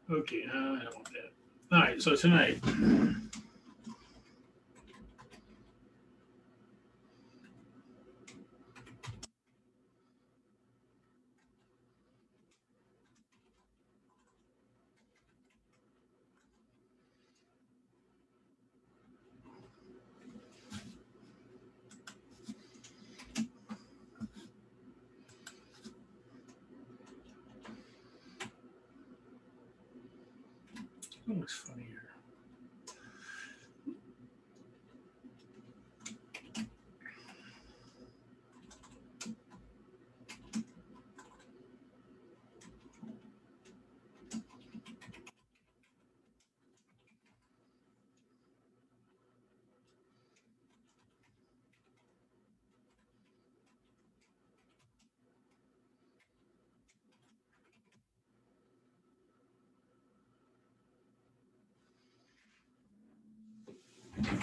Okay, I don't want that. All right, so tonight. What looks funny here?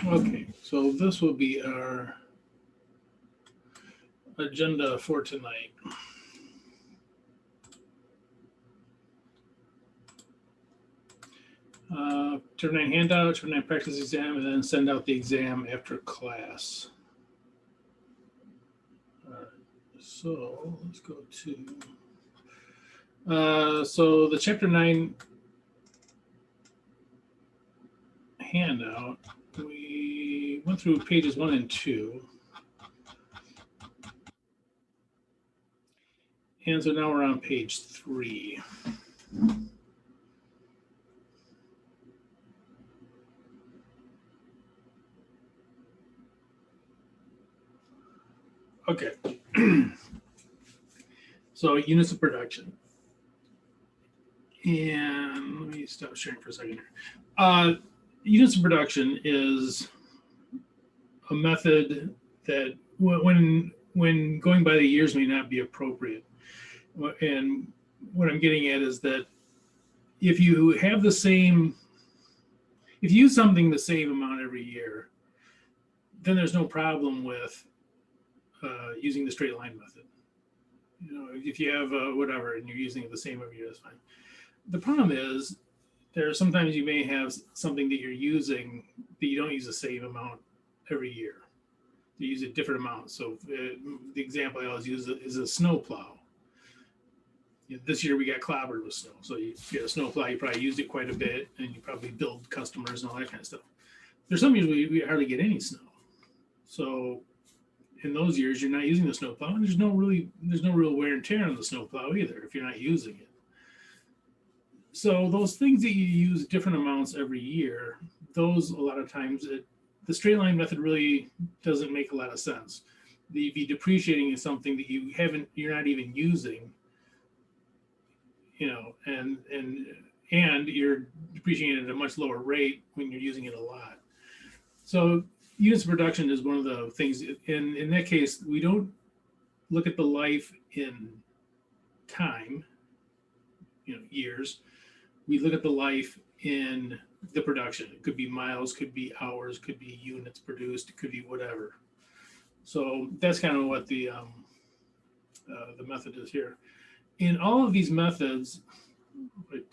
Okay, so this will be our agenda for tonight. Turn 9 handout, turn 9 practice exam, and then send out the exam after class. All right, so let's go to, so the chapter 9 handout, we went through pages 1 and 2. And so now we're on page 3. Okay. So units of production. And let me stop sharing for a second here. Units of production is a method that when going by the years may not be appropriate. And what I'm getting at is that if you have the same, if you use something the same amount every year, then there's no problem with using the straight line method. You know, if you have whatever and you're using it the same every year, that's fine. The problem is there are sometimes you may have something that you're using that you don't use the same amount every year. You use a different amount. So the example I always use is a snow plow. This year we got clobbered with snow. So you get a snow plow, you probably used it quite a bit, and you probably build customers and all that kind of stuff. There's some years we hardly get any snow. So in those years you're not using the snow plow, and there's no real wear and tear on the snow plow either if you're not using it. So those things that you use different amounts every year, those a lot of times the straight line method really doesn't make a lot of sense. The depreciating is something that you're not even using, you know, and you're depreciating at a much lower rate when you're using it a lot. So units of production is one of the things. In that case, we don't look at the life in time, you know, years. We look at the life in the production. It could be miles, could be hours, could be units produced, it could be whatever. So that's kind of what the method is here. In all of these methods, let me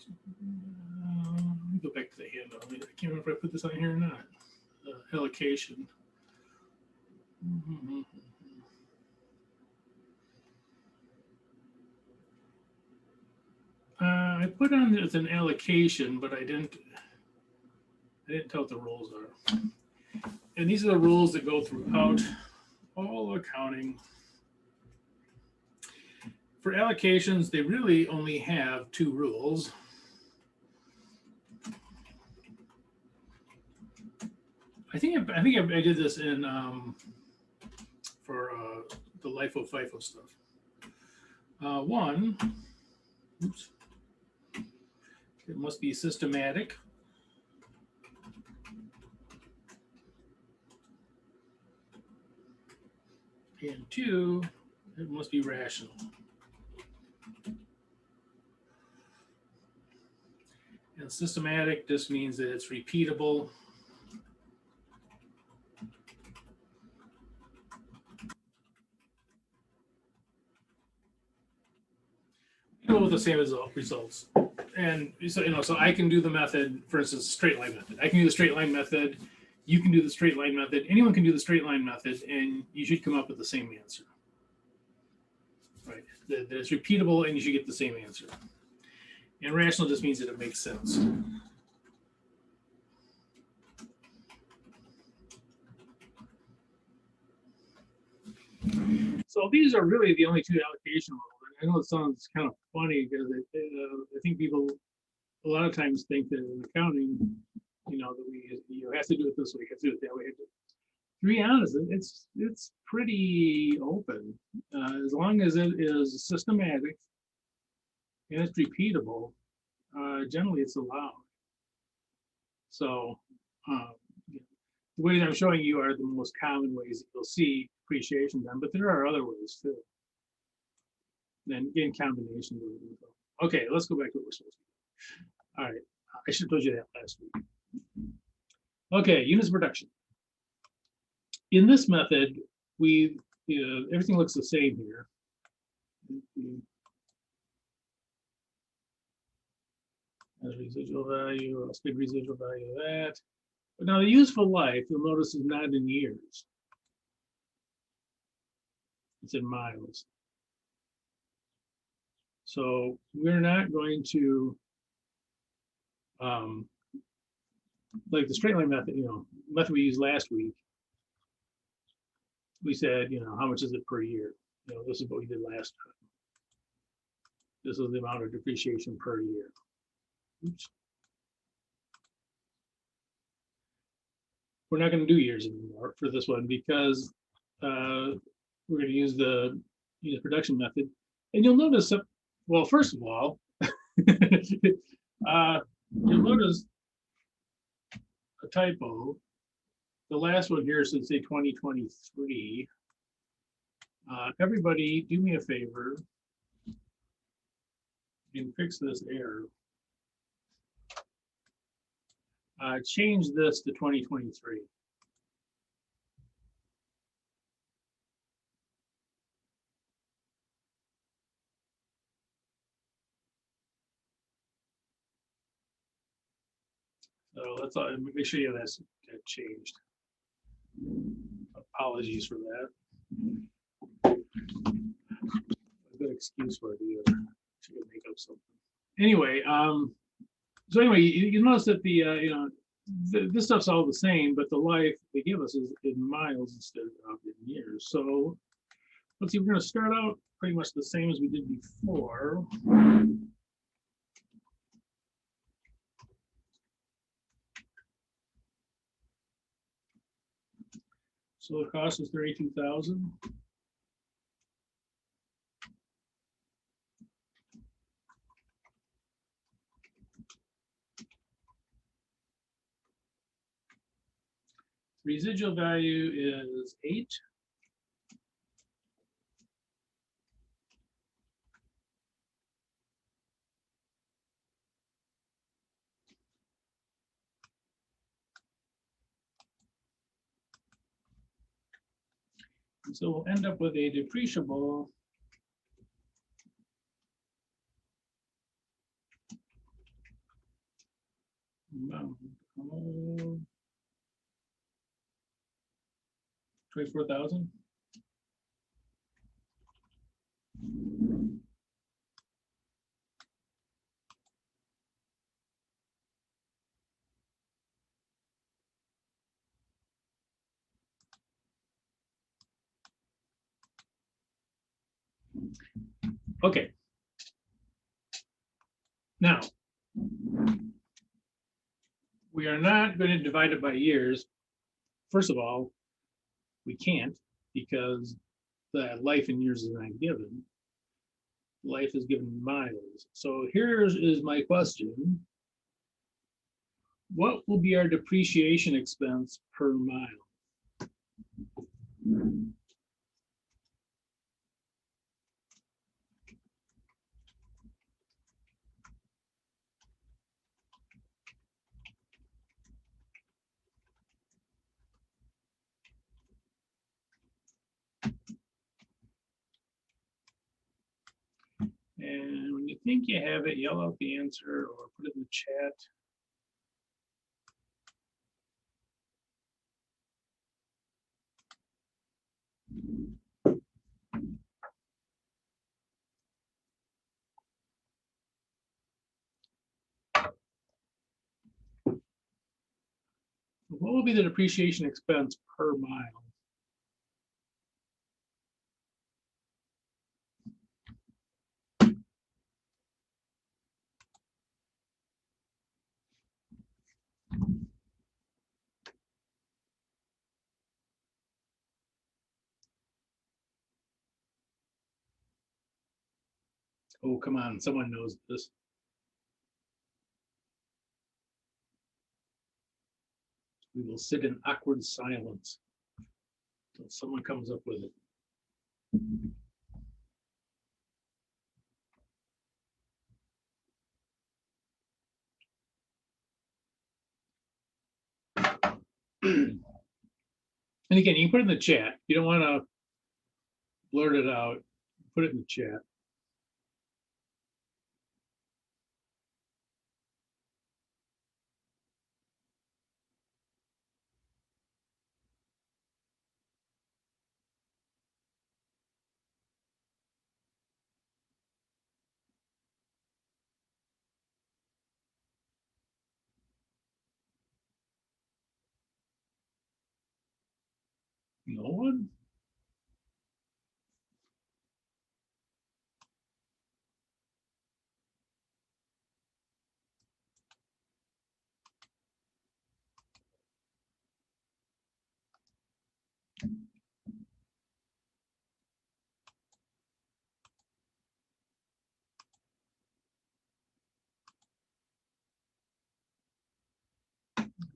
go back to the handout. I can't remember if I put this on here or not. Allocation. I put on as an allocation, but I didn't tell what the rules are. And these are the rules that go throughout all accounting. For allocations, they really only have 2 rules. I think I did this in for the LIFO FIFO stuff. One, oops, it must be systematic. And 2, it must be rational. And systematic just means that it's repeatable. With the same results. and so so I can do the method, for instance, straight line method. I can do the straight line method. You can do the straight line method. Anyone can do the straight line method, and you should come up with the same answer. Right? That it's repeatable, and you should get the same answer. And rational just means that it makes sense. So these are really the only two allocation rules. I know it sounds kind of funny because I think people a lot of times think that in accounting, that you have to do it this way, you have to do it that way. To be honest, it's pretty open as long as it is systematic and it's repeatable. Generally, it's allowed. So the ways I'm showing you are the most common ways that you'll see depreciation done, but there are other ways too. Then in combination. Okay, let's go back to what we're supposed to do. All right, I should have told you that last week. Okay, units of production. In this method, everything looks the same here. As residual value, I'll stick residual value of that. But now the useful life, you'll notice, is not in years. It's in miles. So we're not going to, like the straight line method, method we used last week. We said, how much is it per year? This is what we did last time. This is the amount of depreciation per year. Oops. We're not going to do years anymore for this one because we're going to use the unit production method. And you'll notice that, well, first of all, you'll notice a typo. The last one here should say 2023. Everybody, do me a favor and fix this error. Change this to 2023. So let's make sure you have that changed. Apologies for that. A good excuse for it either. Should make up something. Anyway, so anyway, you notice that this stuff's all the same, but the life they give us is in miles instead of in years. So let's see, we're going to start out pretty much the same as we did before. So the cost is 32,000. Residual value is 8. And so we'll end up with a depreciable amount of 24,000. Okay. Now, we are not going to divide it by years. First of all, we can't because the life in years is not given. Life is given in miles. So here is my question. What will be our depreciation expense per mile? And when you think you have it, yell out the answer or put it in the chat. What will be the depreciation expense per mile? Oh, come on, someone knows this. We will sit in awkward silence until someone comes up with it. And again, you can put it in the chat. You don't want to blurt it out. Put it in the chat. No one?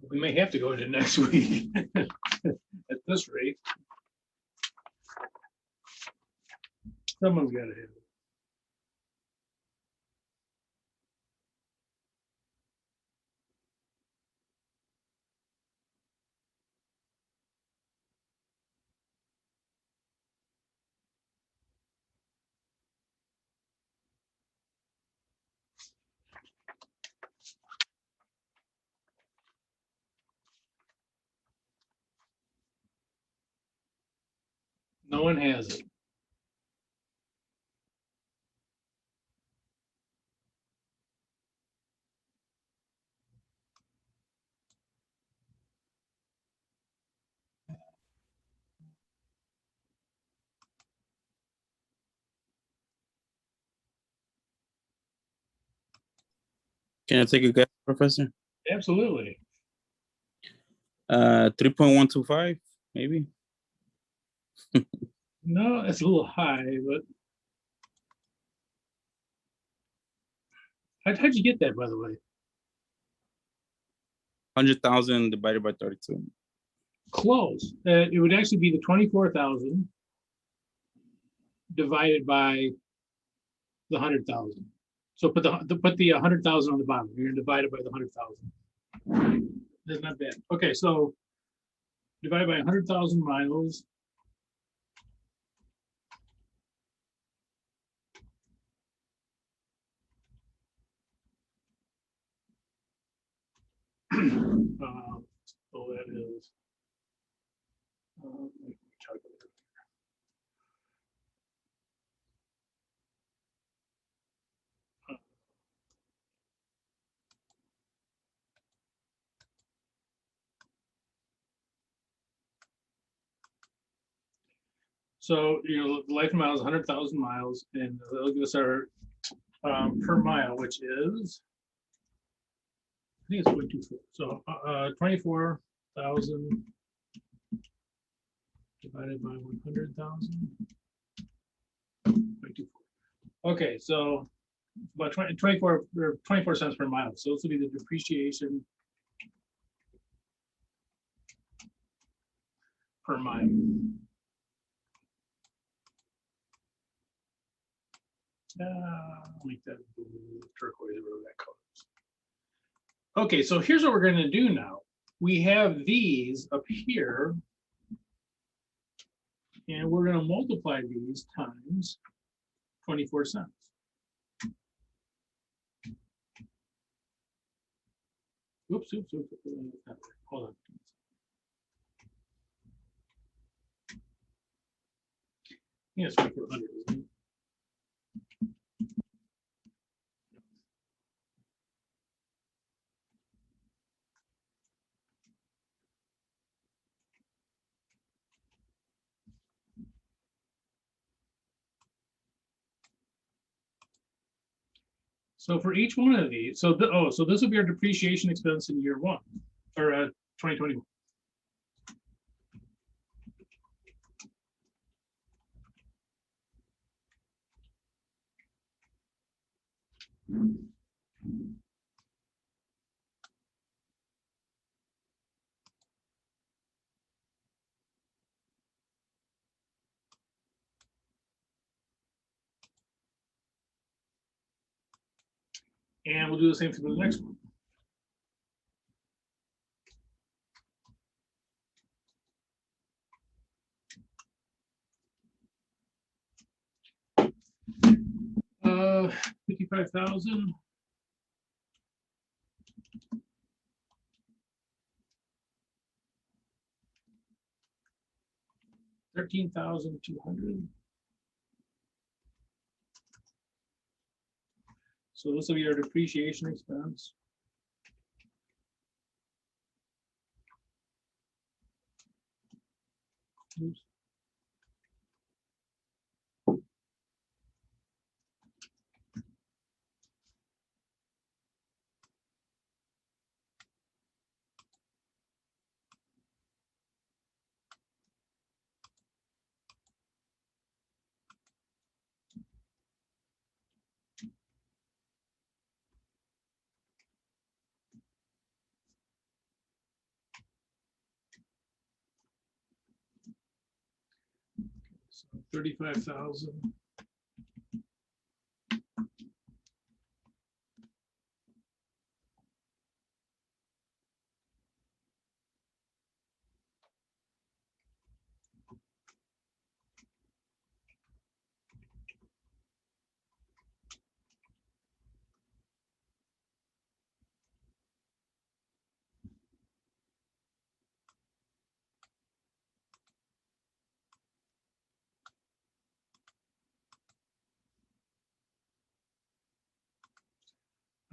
We may have to go into next week at this rate. Someone's got to have it. No one has it. Can I take a guess, Professor? Absolutely. 3.125, maybe. No, it's a little high, but how'd you get that, by the way? 100,000 divided by 32. Close. It would actually be the 24,000 divided by the 100,000. So put the 100,000 on the bottom. You're gonna divide it by the 100,000. That's not bad. Okay, so divide by 100,000 miles. So that is. So, the life of mile is 100,000 miles, and they'll give us our per mile, which is, I think it's 0.24. So 24,000 divided by 100,000. 0.24. Okay, so about 24 cents per mile. So this will be the depreciation per mile. I'll make that blue, turquoise, whatever that color is. Okay, so here's what we're going to do now. We have these up here, and we're going to multiply these times 24 cents. Oops. Hold on. Yeah, it's 2,400, isn't it? So for each one of these, so so this will be our depreciation expense in year one, or 2021. And we'll do the same thing for the next one. Uh, 55,000. $13,200. So this will be our depreciation expense. Oops. So 35,000.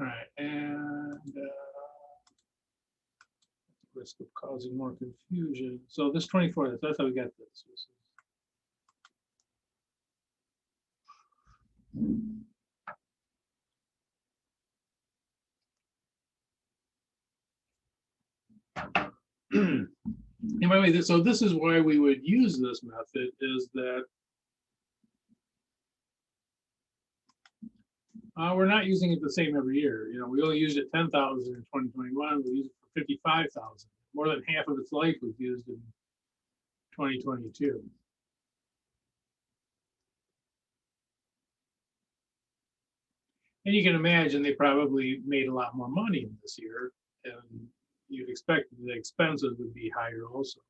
All right, and risk of causing more confusion. So this 24, that's how we got this. And by the way, so this is why we would use this method, is that we're not using it the same every year. You know, we only used it 10,000 in 2021. We used it for 55,000. More than half of its life was used in 2022. And you can imagine they probably made a lot more money in this year, and you'd expect the expenses would be higher also.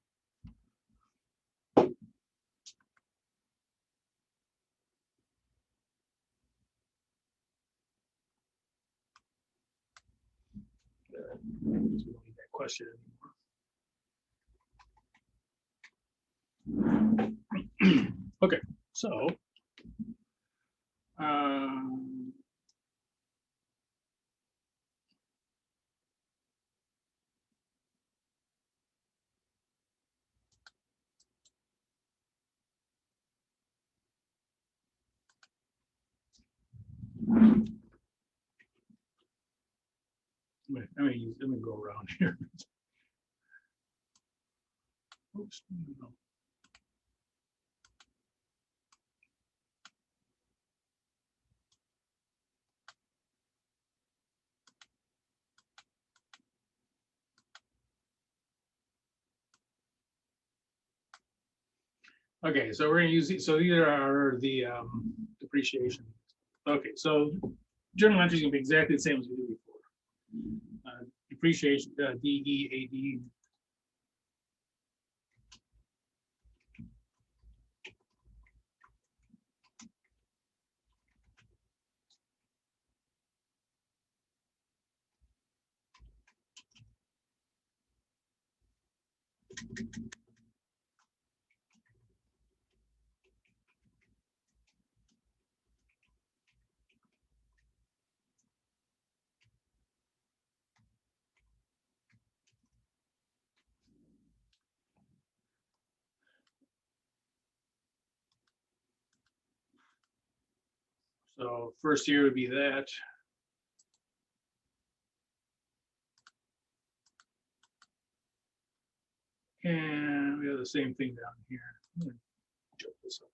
We don't need that question anymore. Okay, so wait, let me go around here. Oops, no. Okay, so we're gonna use these. So these are the depreciation. Okay, so journal entry is gonna be exactly the same as we did before. Depreciation, DEAD. So first year would be that. And we have the same thing down here. I'm gonna jump this up.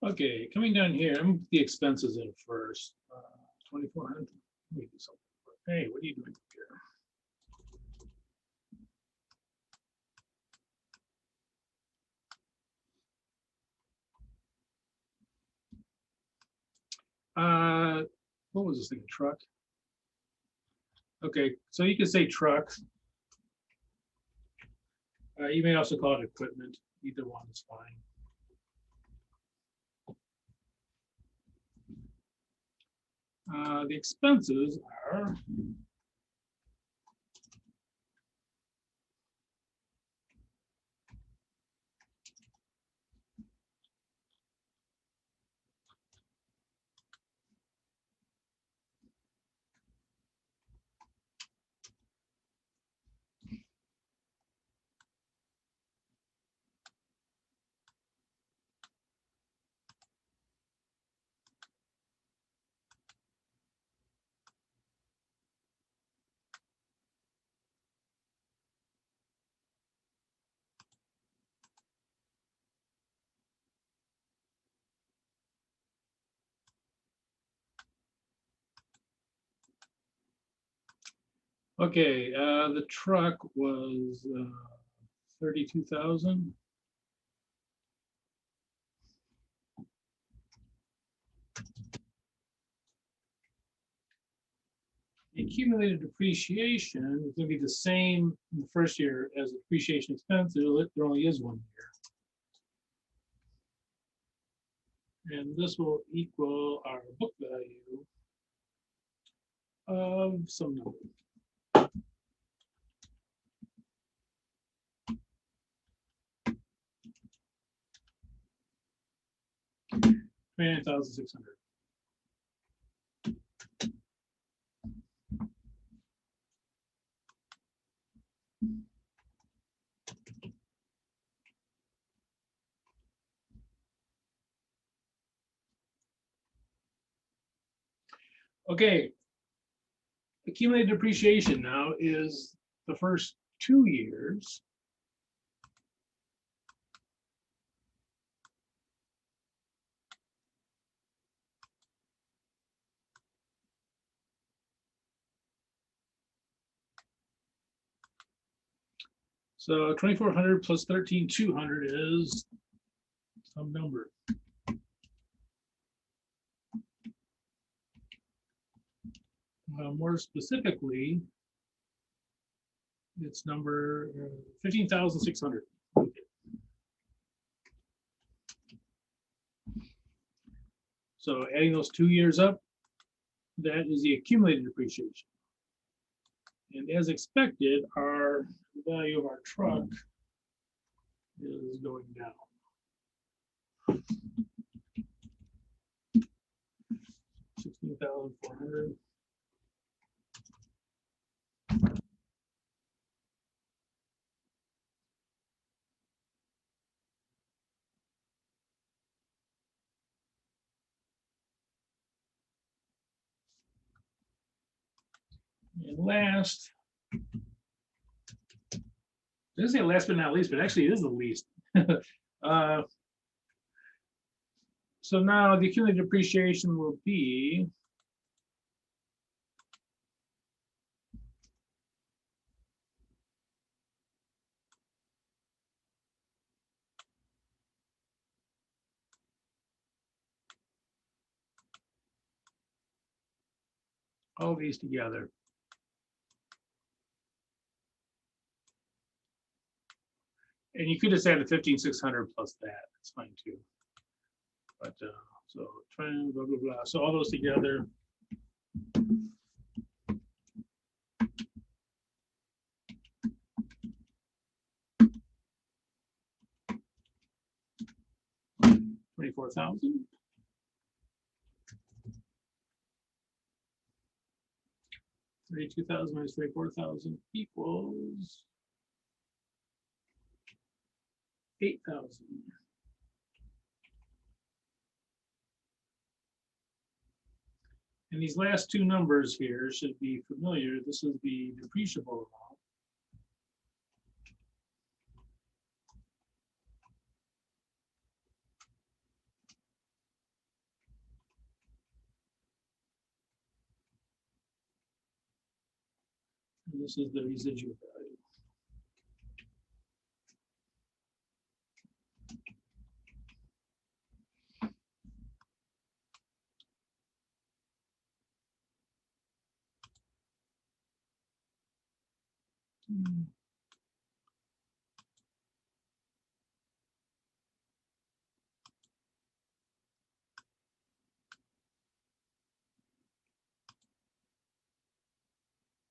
Okay, coming down here, I'm gonna put the expenses in first. 2,400. Let me do something. Hey, what are you doing here? What was this thing? Truck? Okay, so you can say truck. You may also call it equipment. Either one is fine. The expenses are okay. The truck was 32,000. The accumulated depreciation is going to be the same in the first year as the depreciation expense. There only is 1 year. And this will equal our book value of some number. 29,600. Okay. Accumulated depreciation now is the first 2 years. So 2,400 plus 13,200 is some number. More specifically, it's number 15,600. So adding those 2 years up, that is the accumulated depreciation. And as expected, our value of our truck is going down. 16,400. And last, I didn't say last but not least, but actually it is the least. So now the accumulated depreciation will be all these together. And you could just add the 15,600 plus that. That's fine too. But so trend, blah, blah, blah. So all those together. $24,000. 32,000 minus 24,000 equals 8,000. And these last two numbers here should be familiar. This is the depreciable amount. And this is the residual value.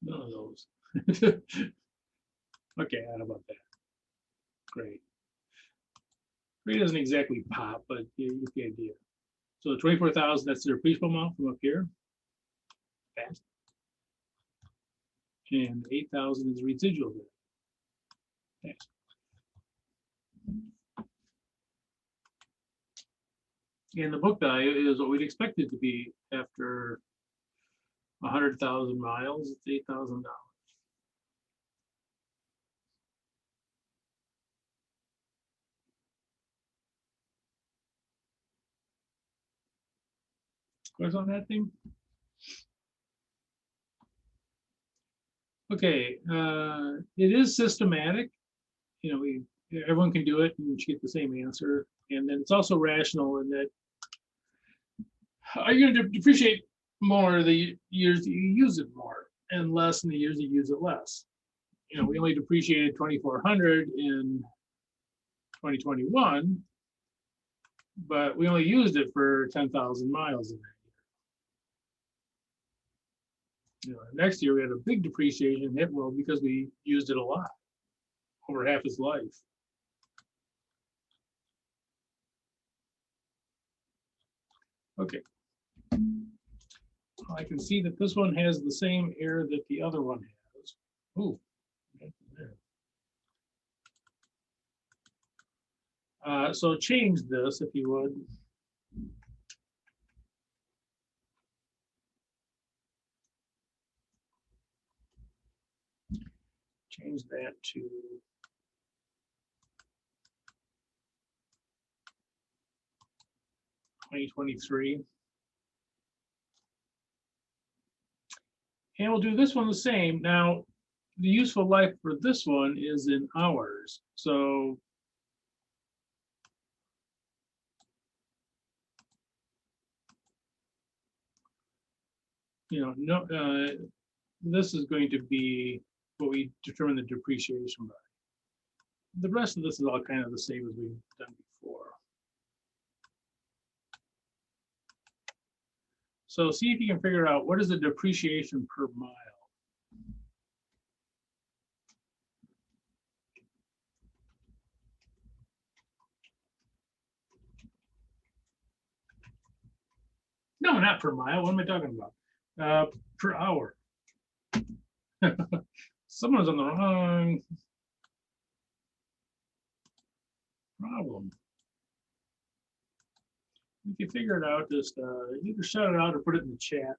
None of those. Okay, how about that? Great. Great doesn't exactly pop, but you get the idea. So 24,000, that's the depreciable amount from up here. Fast. And 8,000 is residual value. Fast. And the book value is what we'd expect it to be after 100,000 miles. It's $8,000. What's on that thing? Okay, it is systematic. You know, everyone can do it and you get the same answer. And then it's also rational in that are you going to depreciate more the years that you use it more and less in the years you use it less? You know, we only depreciated 2,400 in 2021, but we only used it for 10,000 miles in that year. You know, next year we had a big depreciation hit, well, because we used it a lot, over half its life. Okay. I can see that this one has the same error that the other one has. Ooh. So change this if you would. Change that to 2023. And we'll do this one the same. Now, the useful life for this one is in hours. So you know, no, this is going to be what we determine the depreciation by. The rest of this is all kind of the same as we've done before. So see if you can figure out what is the depreciation per mile. No, not per mile. What am I talking about? Per hour. Someone's on the wrong problem. If you figure it out, just either shout it out or put it in the chat.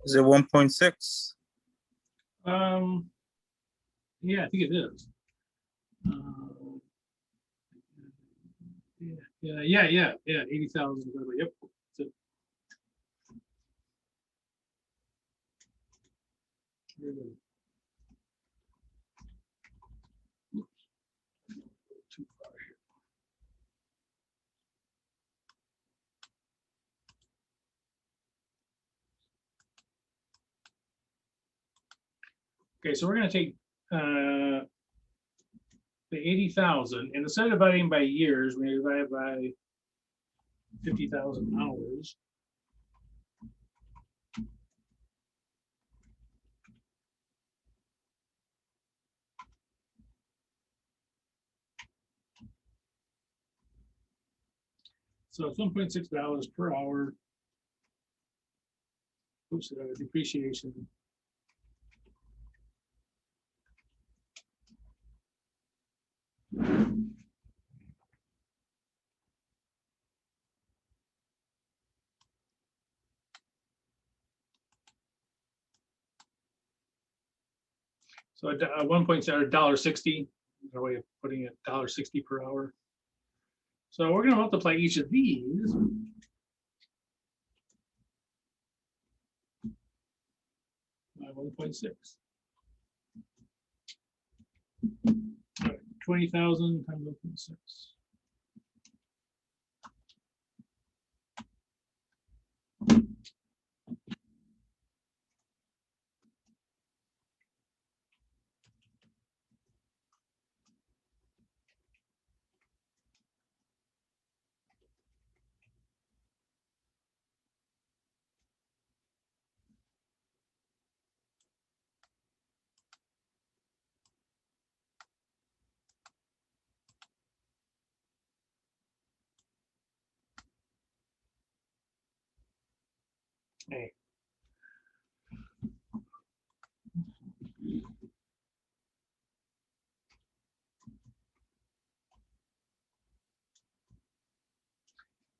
Is it 1.6? Yeah, I think it is. Yeah, 80,000. Yep. That's it. Too far here. Okay, so we're going to take the 80,000, and instead of dividing by years, we're going to divide it by 50,000 hours. So it's $1.6 per hour. Oops, depreciation. So a 1.6 $1.60, a way of putting it, $1.60 per hour. So we're going to multiply each of these by 1.6. 20,000 times 1.6. Hey.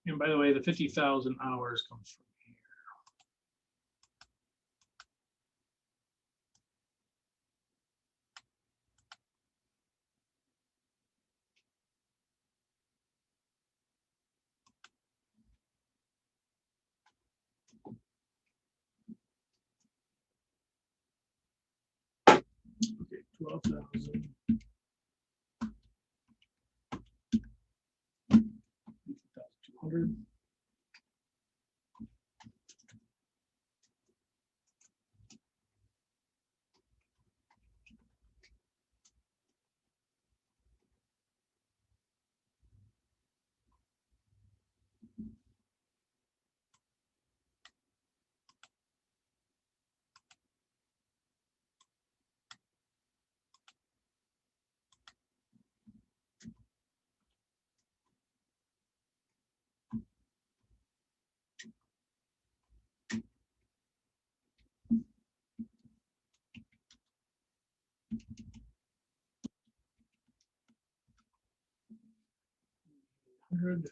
And by the way, the 50,000 hours comes from here. Okay, 12,000. 50,200. $100.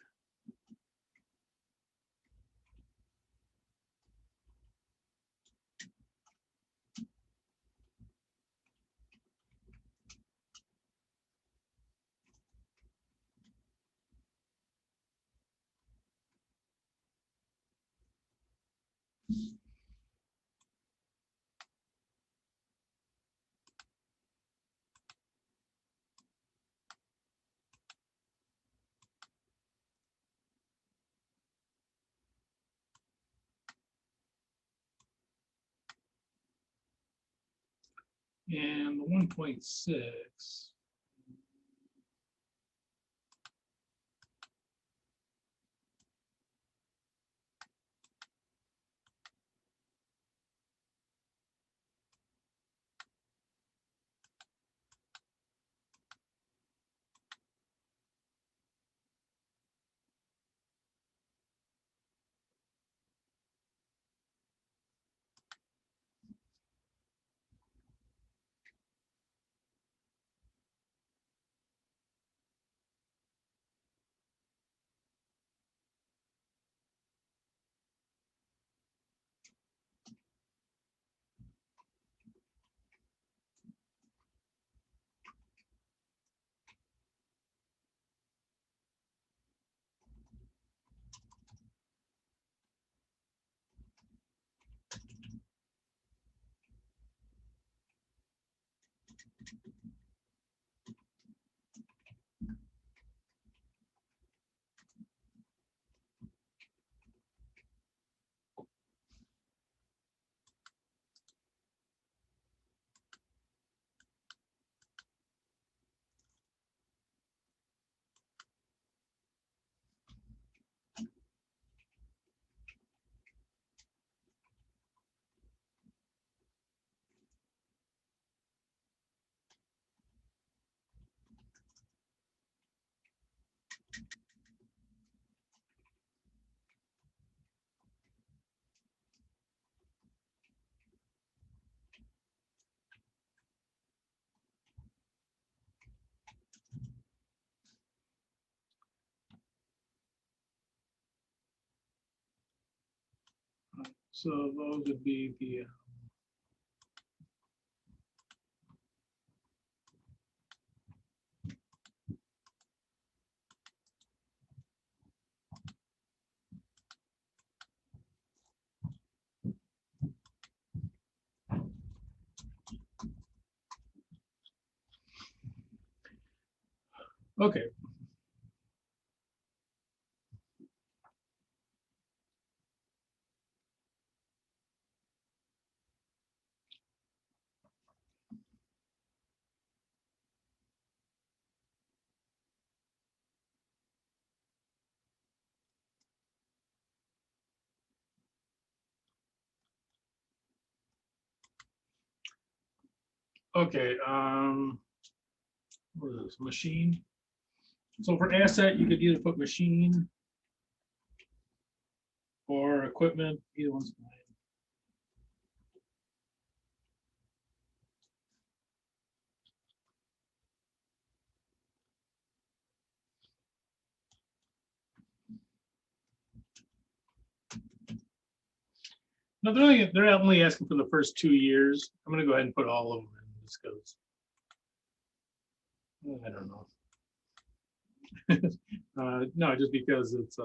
And the 1.6. So those would be the okay. Okay, what is this, machine? So for asset, you could either put machine or equipment, either one's fine. No, they're only asking for the first 2 years. I'm gonna go ahead and put all of them in just because. I don't know. No, just because it's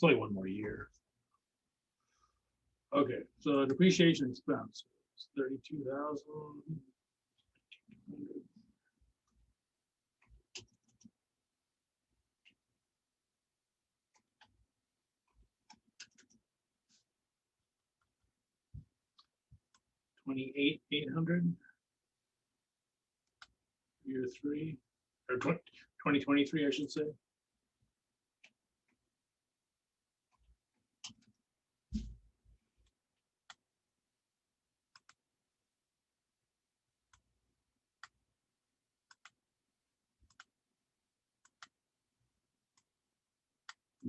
only one more year. Okay, so depreciation expense, 32,000. 28,800. Year 3, or 2023, I should say.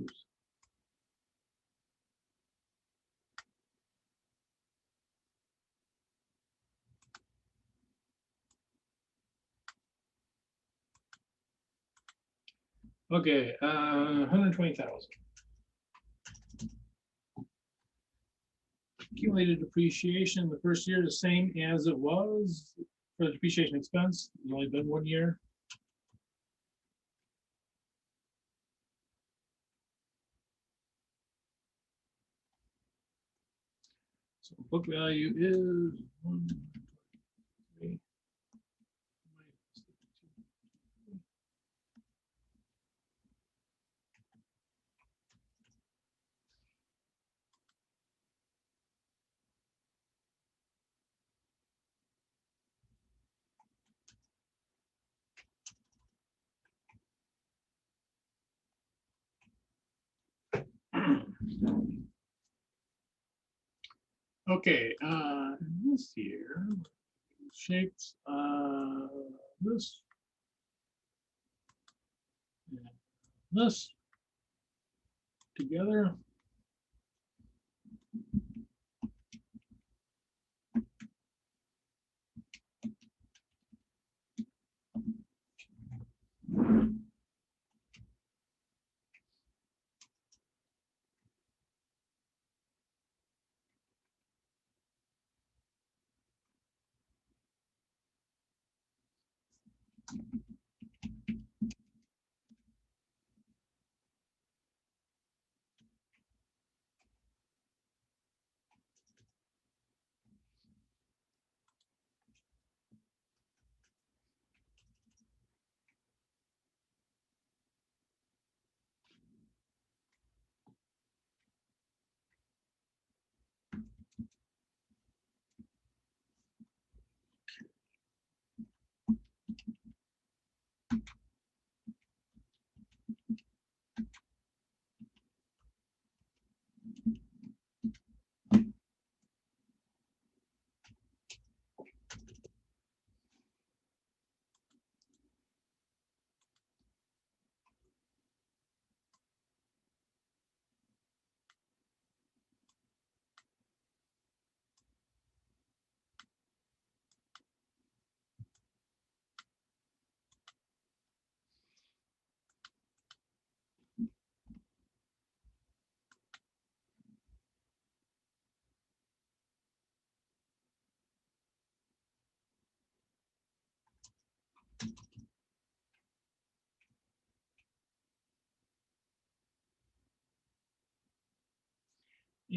Oops. Okay, 120,000. Accumulated depreciation the first year the same as it was for the depreciation expense. It's only been 1 year. So book value is 123. Okay, this year shapes this and this together.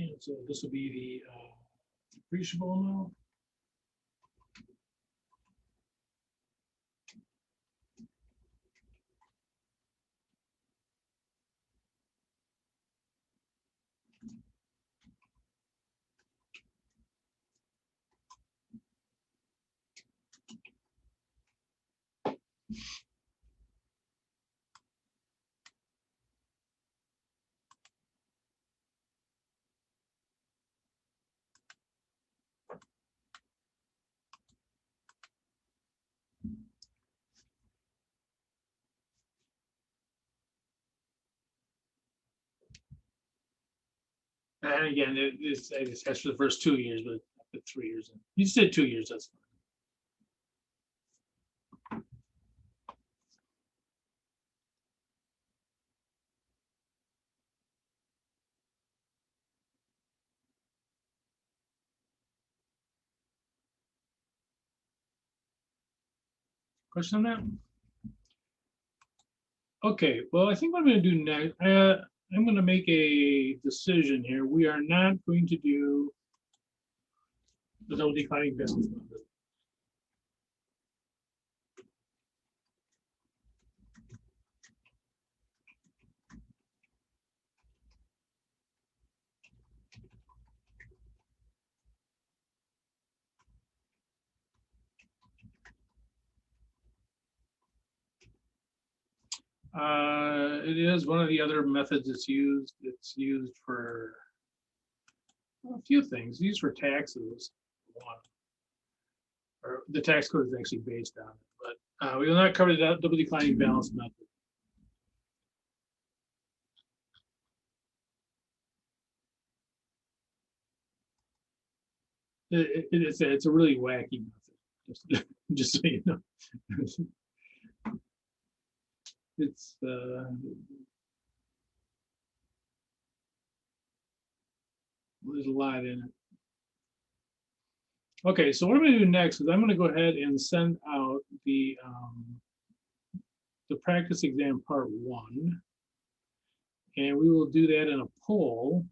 And so this will be the depreciable amount. And again, that's for the first 2 years, but after 3 years. You said 2 years, that's fine. Question on that? Okay, well, I think what I'm going to do next, I'm going to make a decision here. We are not going to do the double declining balance method. It is one of the other methods it's used. It's used for a few things. It's used for taxes. One, or the tax code is actually based on it, but we will not cover the double declining balance method. It's a really wacky method. Just so you know, it's there's a lot in it. Okay, so what I'm going to do next is I'm going to go ahead and send out the practice exam part 1, and we will do that in a poll.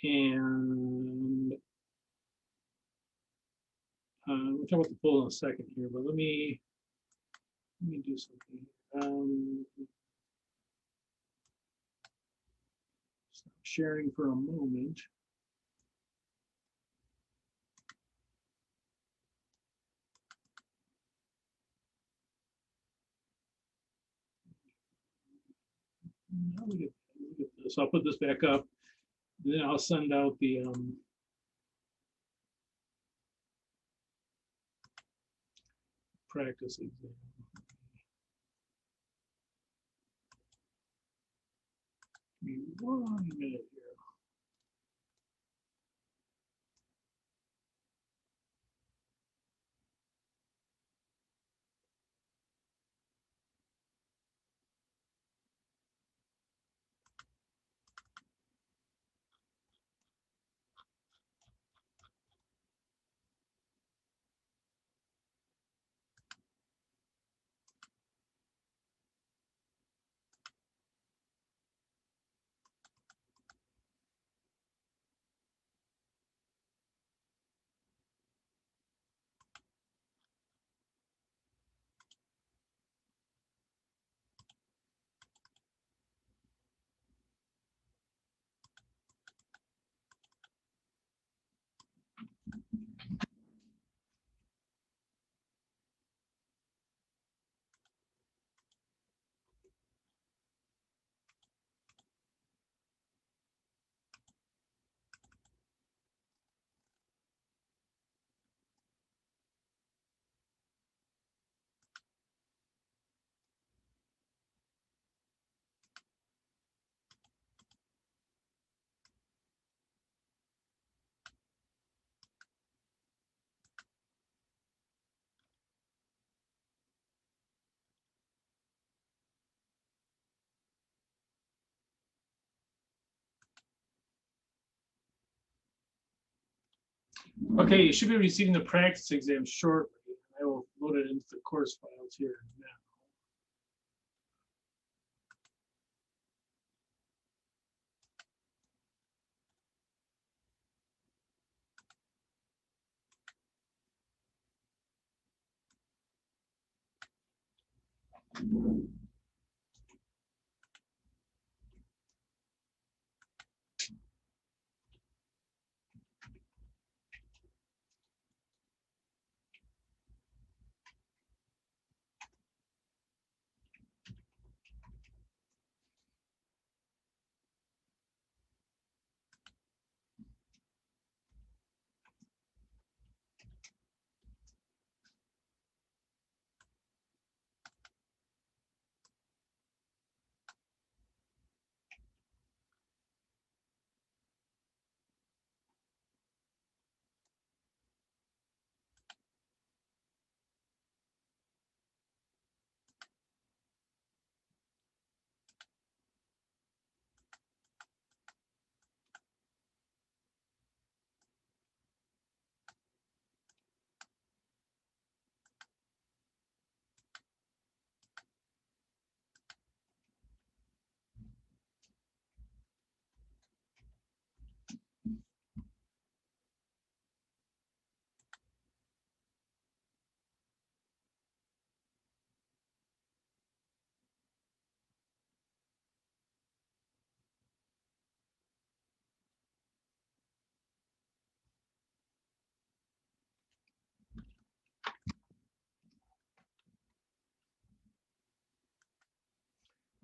And we'll talk about the poll in a second here, but let me do something. Stop sharing for a moment. Look at this. I'll put this back up. Then I'll send out the practice exam. Give me 1 minute here. Okay, you should be receiving the practice exam shortly. I will load it into the course files here now.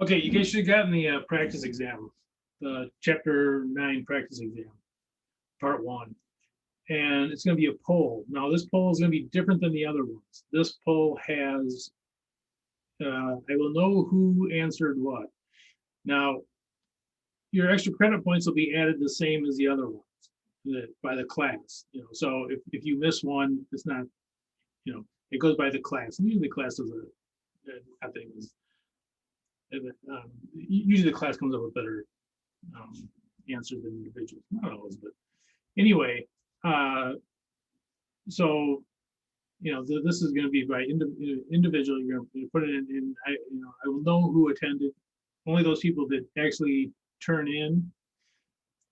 Okay, you guys should have gotten the practice exam, the chapter 9 practice exam, part 1. And it's going to be a poll. Now, this poll is going to be different than the other ones. This poll has, I will know who answered what. Now, your extra credit points will be added the same as the other ones by the class. So if you miss one, it's not, it goes by the class. And usually the class does I think usually the class comes up with better answers than individuals. Not always, but anyway. So this is going to be by individual. You're going to put it in. I will know who attended. Only those people that actually turn in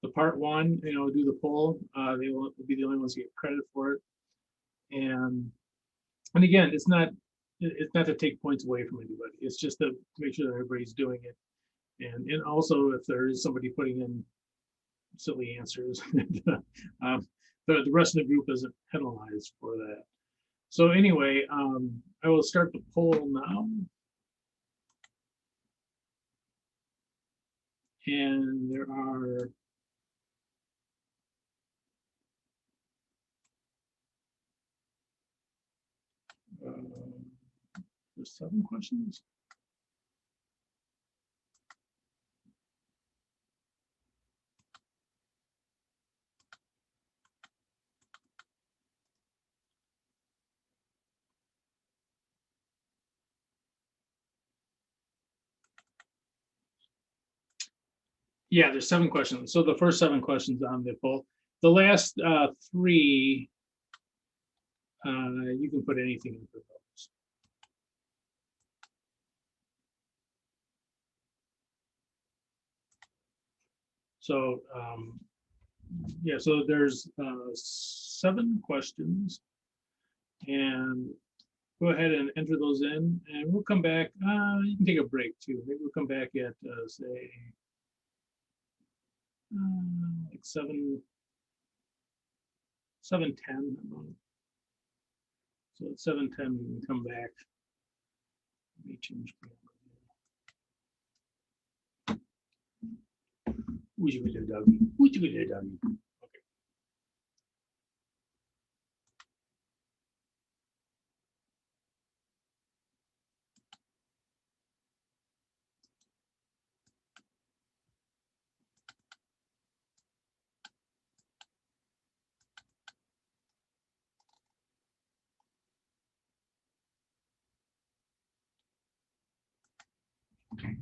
the part 1, do the poll. They will be the only ones who get credit for it. And again, it's not to take points away from anybody. It's just to make sure that everybody's doing it. And also, if there is somebody putting in silly answers, the rest of the group isn't penalized for that. So anyway, I will start the poll now. And there are there's 7 questions. Yeah, there's 7 questions. So the first 7 questions on the poll. The last 3, you can put anything in for those. So yeah, so there's 7 questions, and go ahead and enter those in, and we'll come back. You can take a break too. Maybe we'll come back at say like 7:10. So at 7:10 we can come back. Let me change. Would you do, Doug? Would you do, Doug? Okay.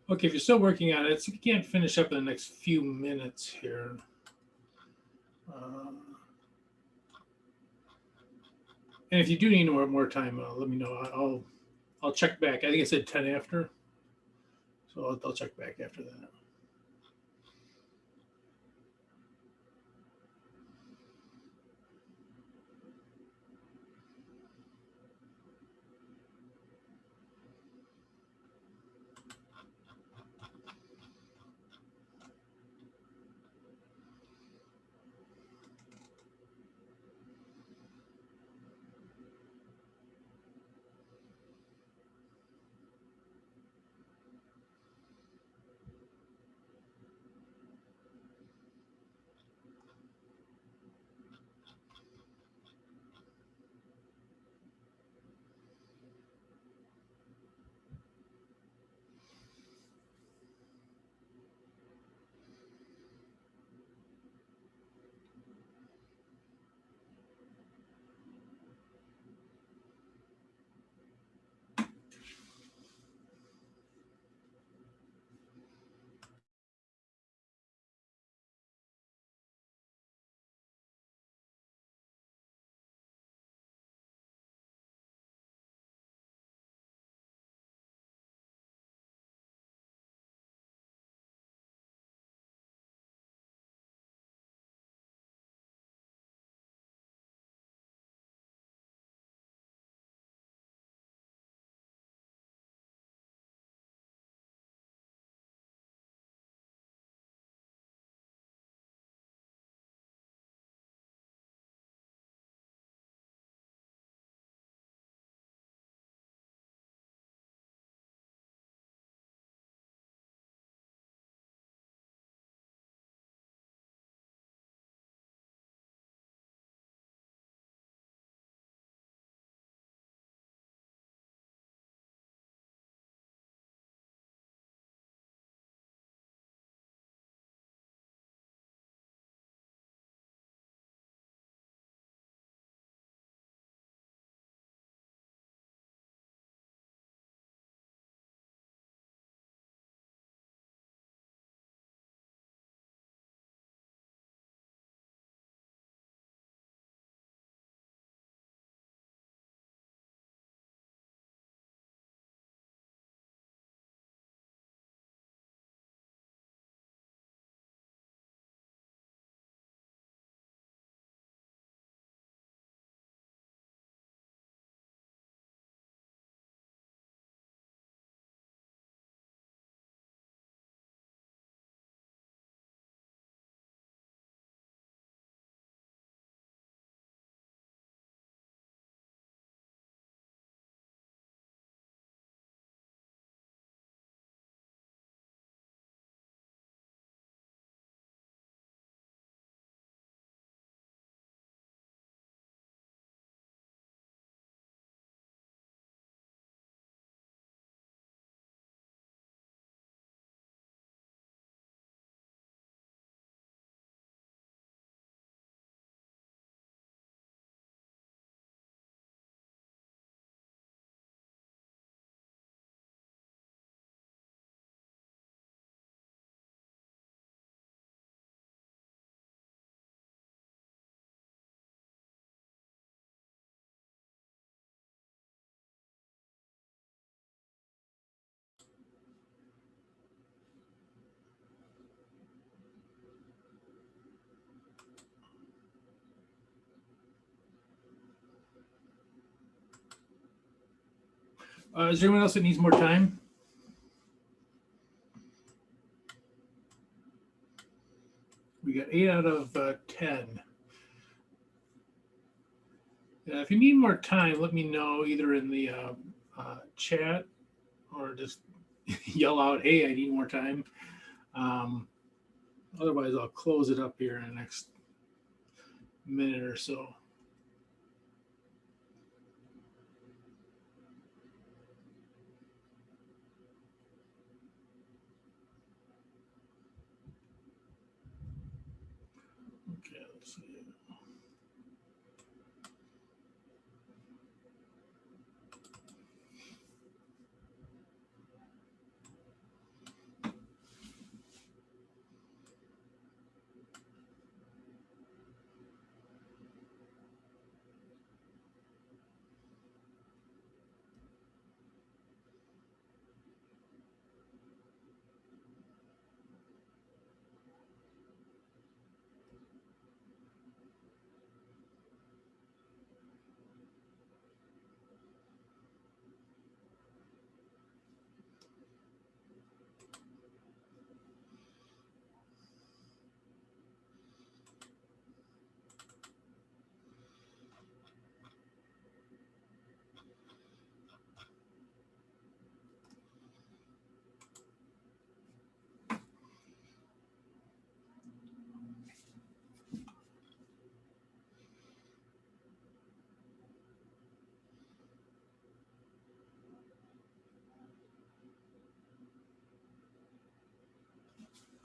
Okay, if you're still working on it, so we can't finish up in the next few minutes here. And if you do need more time, let me know. I'll check back. I think I said 10 after, so I'll check back after that. Is there anyone else that needs more time? We got 8 out of 10. If you need more time, let me know either in the chat or just yell out, hey, I need more time. Otherwise, I'll close it up here in the next minute or so. Okay, let's see.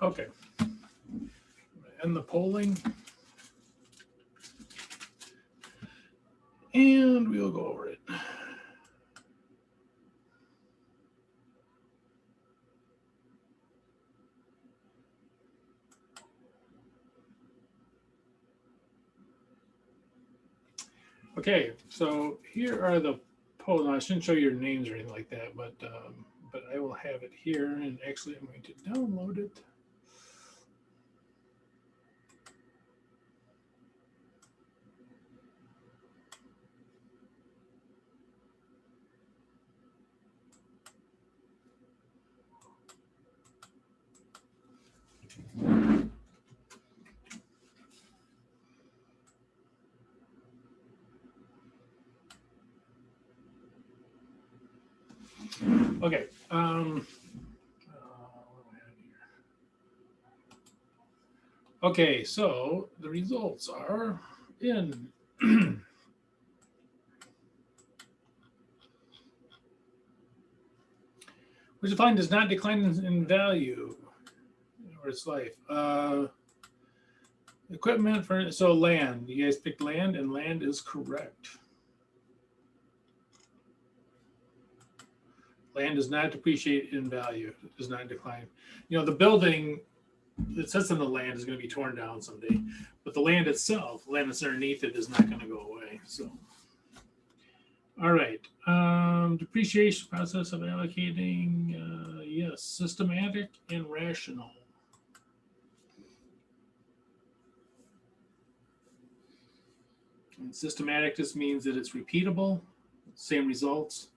Okay. And the polling. And we'll go over it. Okay, so here are the polls. I shouldn't show your names or anything like that, but I will have it here, and actually I'm going to download it. Okay. Okay, so the results are in. Which the fund does not decline in value or its life. Equipment for so land. You guys picked land, and land is correct. Land does not depreciate in value. It does not decline. You know, the building that sits on the land is going to be torn down someday, but the land itself, land that's underneath it, is not going to go away. So, all right. Depreciation process of allocating. Yes, systematic and rational. And systematic just means that it's repeatable, same results.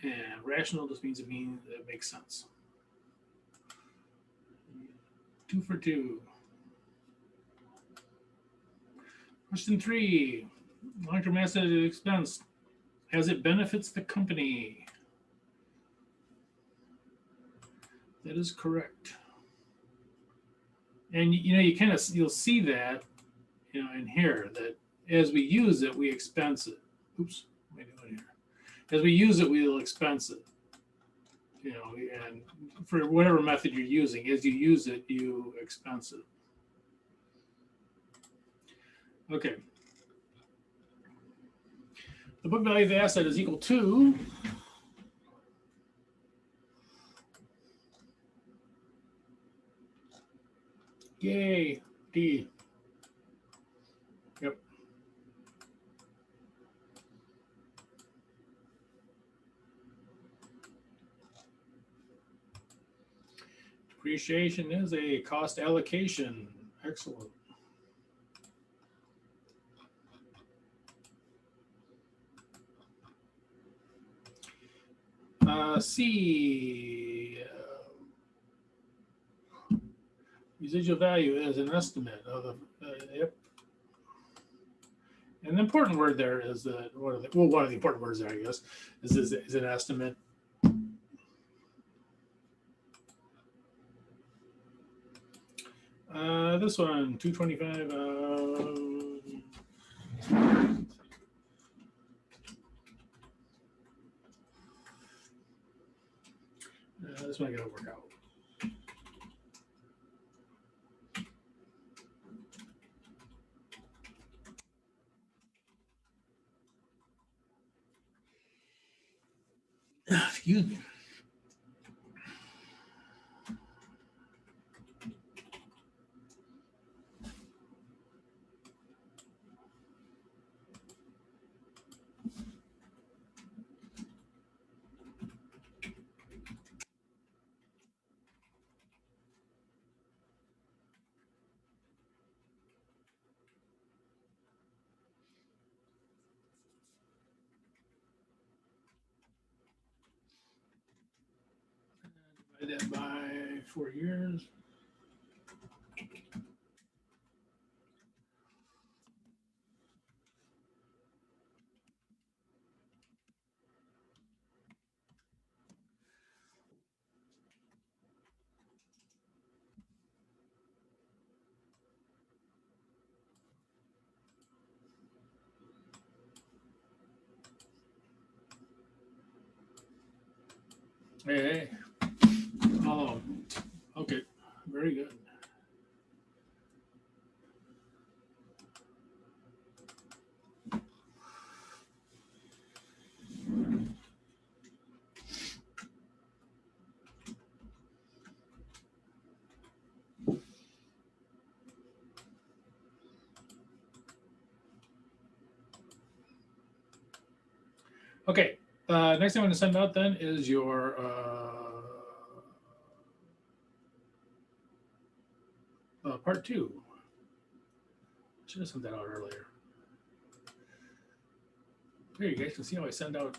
And rational just means it makes sense. 2 for 2. Question 3. Long-term asset expense as it benefits the company. That is correct. And you know, you'll see that, you know, in here that as we use it, we expense it. Oops, what am I doing here? As we use it, we'll expense it. You know, and for whatever method you're using, as you use it, you expense it. Okay. The book value of the asset is equal to yay, D. Yep. Depreciation is a cost allocation. Excellent. C. Residual value is an estimate of the. Yep. And the important word there is that one of the important words there, I guess, is an estimate. This one, 225. This one I gotta work out. Excuse me. Divide that by 4 years. Hey. Oh, okay. Okay, next thing I'm going to send out then is your part 2. Should have sent that out earlier. Here, you guys can see how I send out.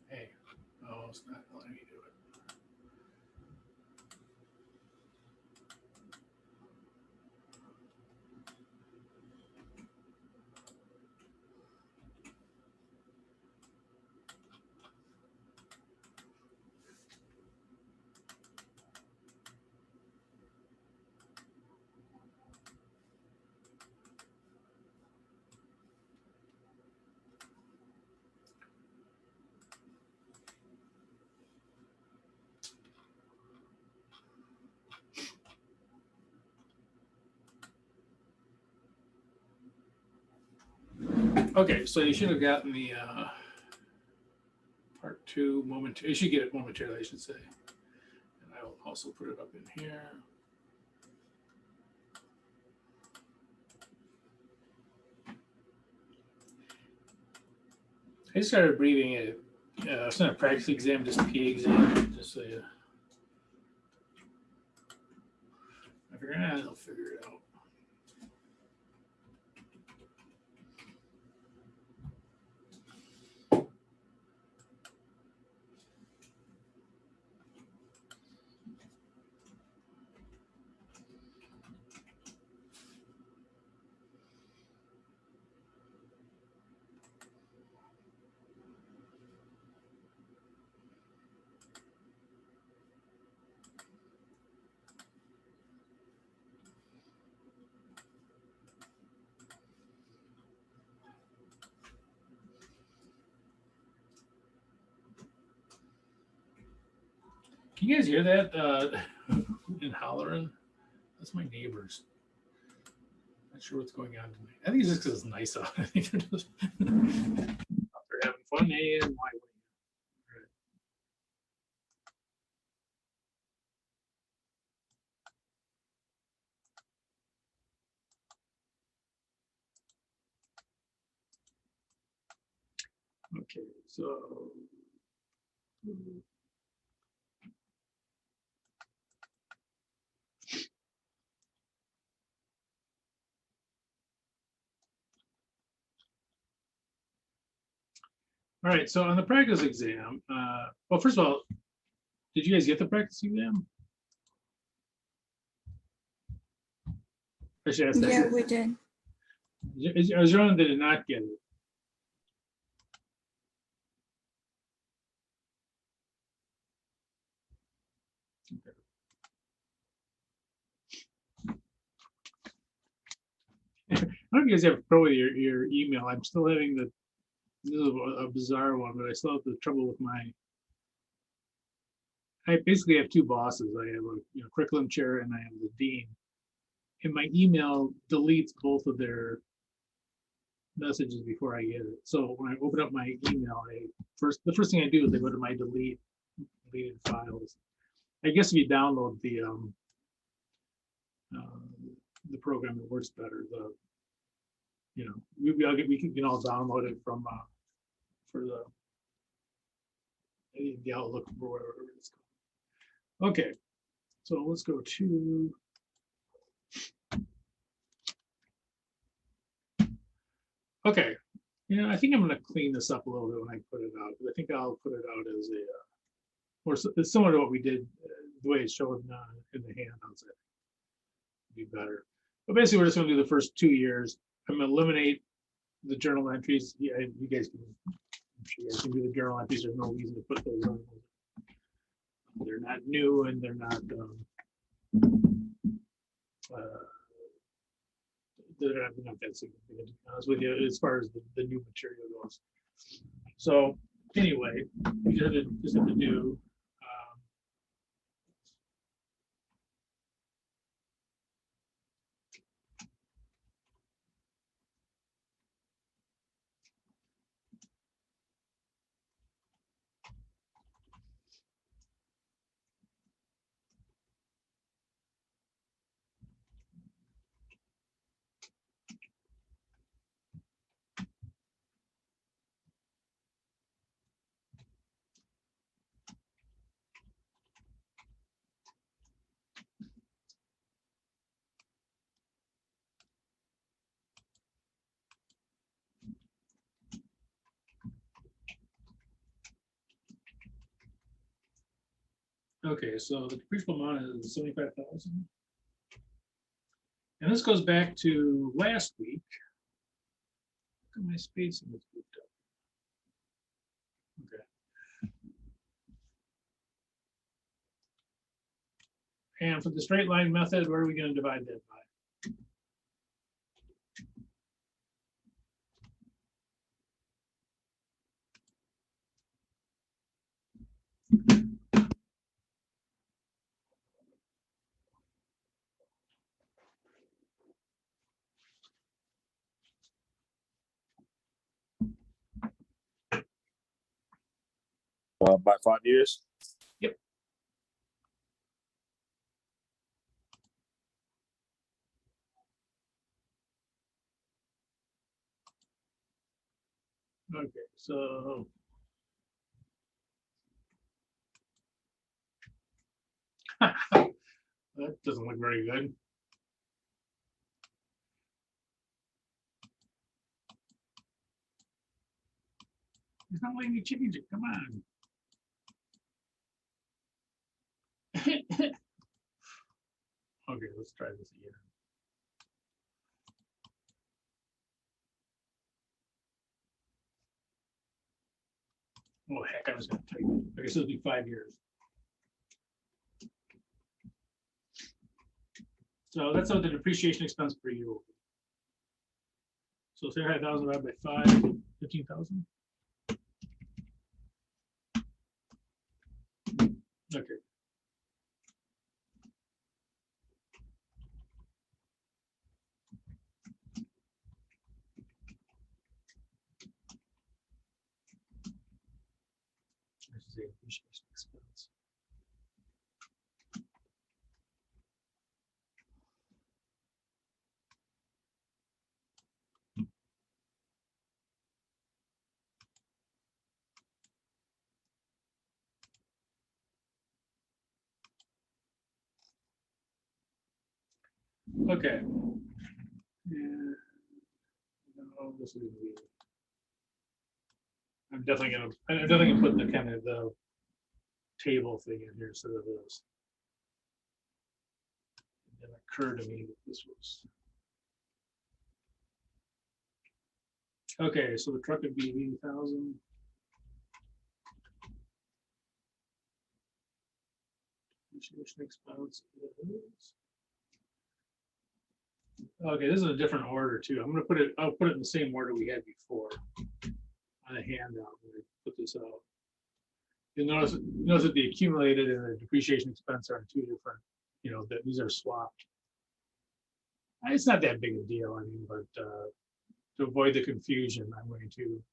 Hey, oh, it's not letting me do it. Okay, so you should have gotten the part 2 moment. You should get it momentarily, I should say. And I will also put it up in here. I just started abbreviating it. It's not a practice exam, just P exam. Just so you. I figure, I'll figure it out. Can you guys hear that in hollering? That's my neighbors. Not sure what's going on tonight. I think it's just because it's nice out. I think they're just they're having fun. Hey, and why? Okay, so all right. So on the practice exam, well, first of all, did you guys get the practice exam? I should ask that. Yeah, we did. Is there one that did not get it? I don't know if you guys have a pro with your email. I'm still having the, this is a bizarre one, but I still have the trouble with I basically have two bosses. I have a curriculum chair and I have the dean. And my email deletes both of their messages before I get it. So when I open up my email, the first thing I do is I go to my deleted files. I guess if you download the program, it works better. We can all download it from for the Outlook or whatever it's called. Okay, so let's go to. Okay, I think I'm going to clean this up a little bit when I put it out. I think I'll put it out as or it's similar to what we did, the way it's shown in the handouts. Be better. But basically, we're just going to do the first 2 years. I'm going to eliminate the journal entries. Yeah, you guys can. I'm sure you guys can do the journal entries. There's no reason to put those on. They're not new and they're not. They're not that significant, to be honest with you, as far as the new material goes. So anyway, we just have to do. Okay, so the depreciable amount is 75,000. And this goes back to last week. Look at my spacing is grouped up. Okay. And for the straight line method, what are we going to divide that by? By 5 years. Yep. Okay, so that doesn't look very good. It's not letting me change it. Come on. Okay, let's try this again. Oh, heck, I was going to type it. I guess it'll be 5 years. So that's what the depreciation expense per year will be. So 35,000 divided by 5, 15,000. Okay. This is the depreciation expense. Okay. Yeah. No, this is gonna be. I'm definitely gonna put the kind of the table thing in here instead of this. It occurred to me that this was. Okay, so the truck would be 80,000. Depreciation expense is. Okay, this is a different order too. I'll put it in the same order we had before on a handout when I put this out. You'll notice that the accumulated and the depreciation expense are two different, that these are swapped. It's not that big a deal, I mean, but to avoid the confusion, I'm going to.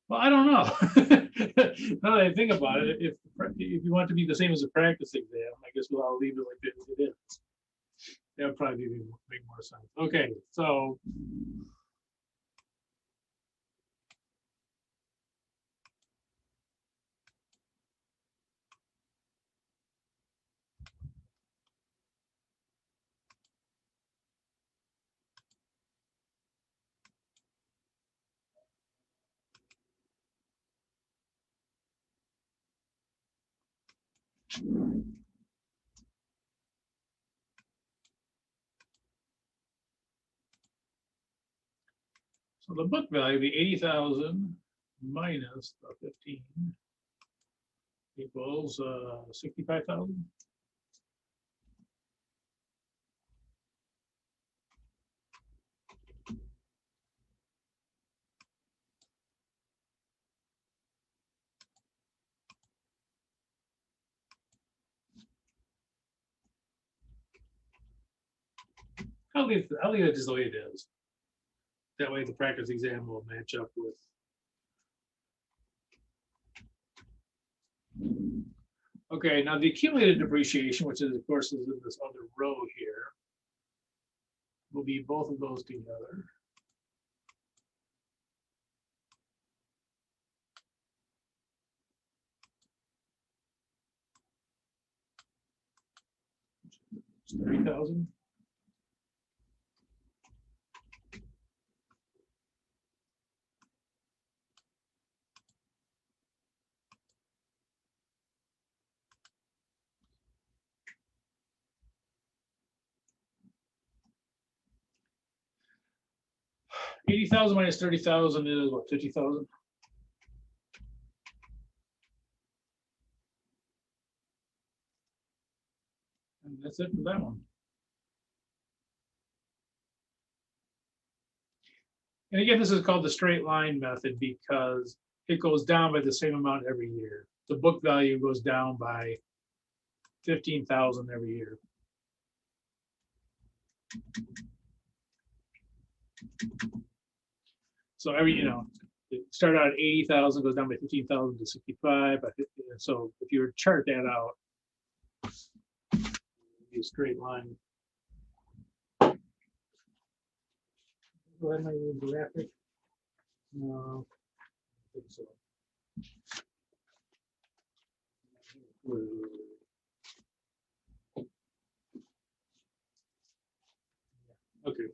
Well, I don't know. Now that I think about it, if you want to be the same as a practice exam, I guess I'll leave it like it is. That would probably make more sense. Okay, so the book value, the 80,000 minus the 15 equals 65,000. I'll leave it just the way it is. That way the practice exam will match up with. Okay, now the accumulated depreciation, which is of course is in this other row here, will be both of those together. It's 30,000. 80,000 minus 30,000 is what, 50,000? And that's it for that one. And again, this is called the straight line method because it goes down by the same amount every year. The book value goes down by 15,000 every year. So it started out at 80,000, goes down by 15,000 to 65. So if you were to chart that out, be a straight line. Am I in the graphic? No, I think so. Okay.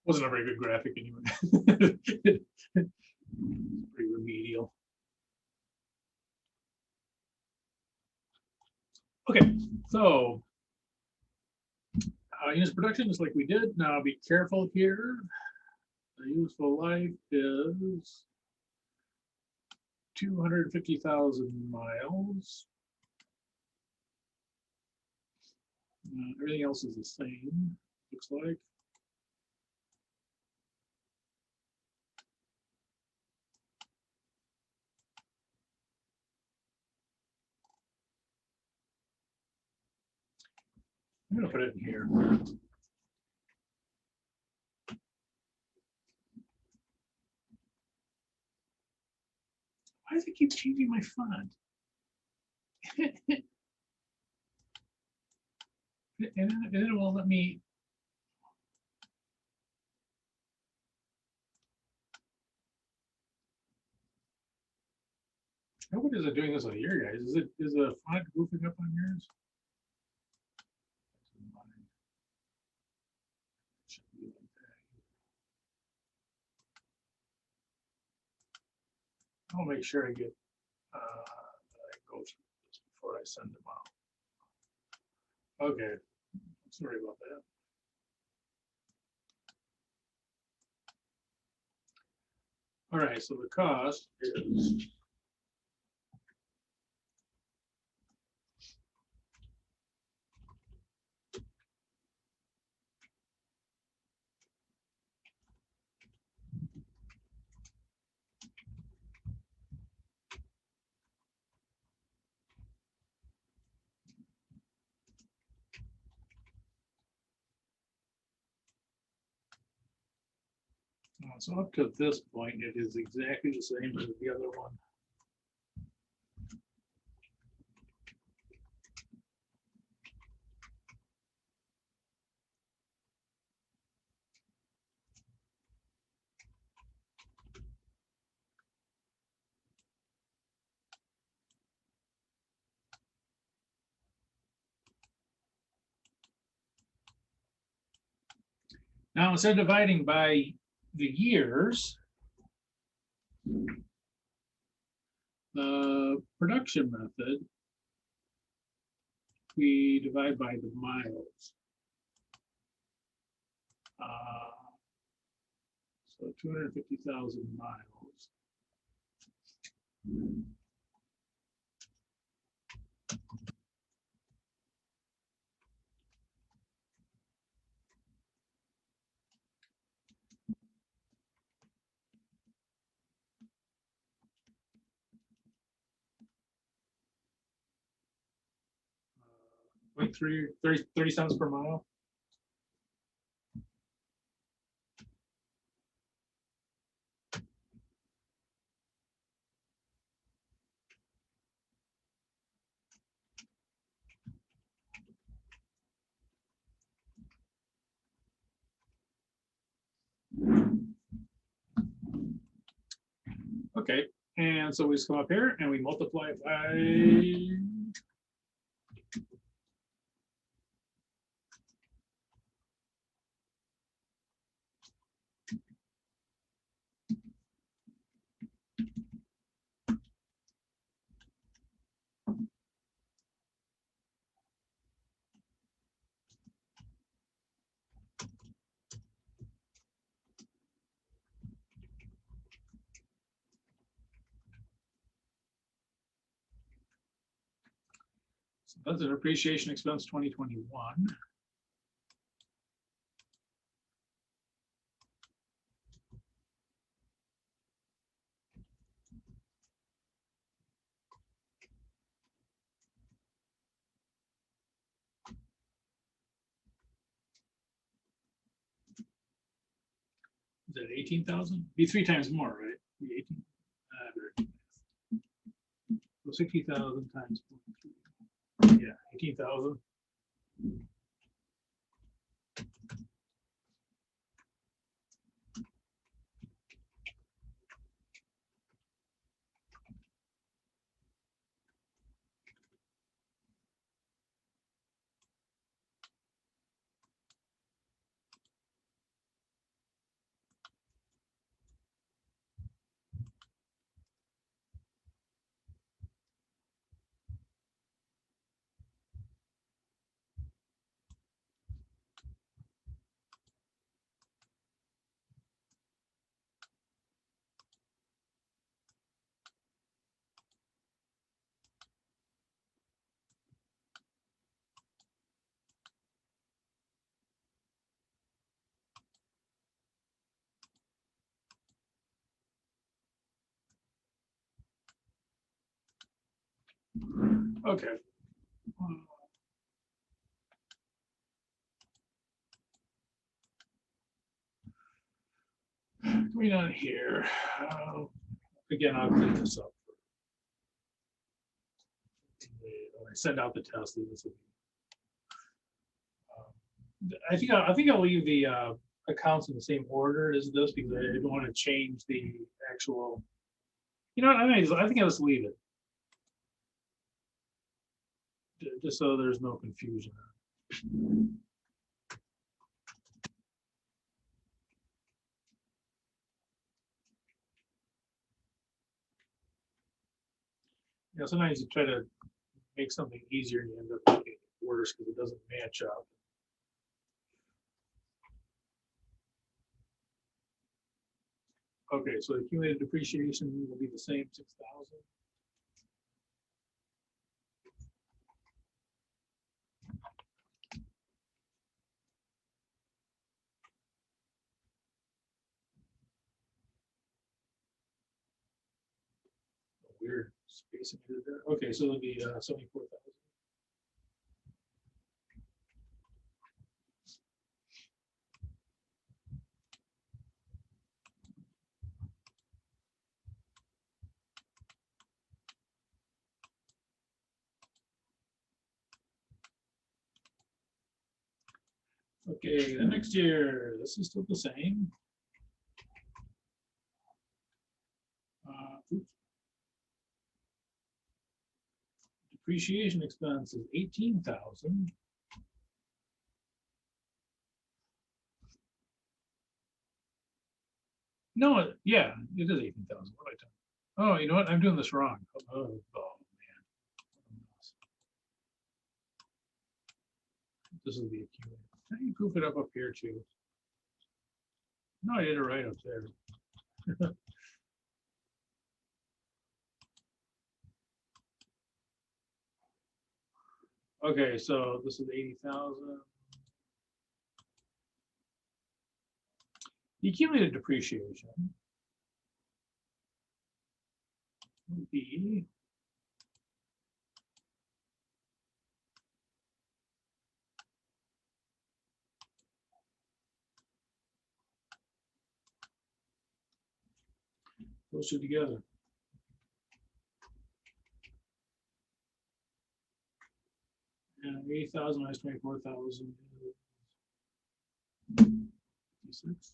Wasn't a very good graphic anyway. Pretty remedial. Okay, so units of production is like we did. Now be careful here. The useful life is 250,000 miles. Everything else is the same, looks like. I'm going to put it in here. Why does it keep changing my font? And then it won't let me. What is it doing this on your guys? Is the font goofing up on yours? I'll make sure I get that I go through this before I send them out. Okay, sorry about that. All right, so the cost is so up to this point, it is exactly the same as the other one. Now, instead of dividing by the years, the production method, we divide by the miles. So 250,000 miles. Like 30 cents per mile. Okay, and so we just come up here and we multiply it by So that's an appreciation expense 2021. Is that 18,000? Be 3 times more, right? Be 18. So 60,000 times 0.3. Yeah, 18,000. Okay. Going on here. Again, I'll clean this up. When I send out the test, this will be, I think I'll leave the accounts in the same order as this because I don't want to change the actual. You know what? I think I'll just leave it. Just so there's no confusion. You know, sometimes you try to make something easier and you end up making it worse because it doesn't match up. Okay, so the accumulated depreciation will be the same, 6,000. Weird spacing there. Okay, so it'll be 74,000. Okay, the next year, this is still the same. Oops. Depreciation expense is 18,000. No, yeah, it is 18,000. What have I done? Oh, you know what? I'm doing this wrong. Oh, man. This is the accumulated. How do you goof it up here too? No, I did it right up there. Okay, so this is 80,000. The accumulated depreciation would be those two together. And 80,000 minus 24,000 is 56.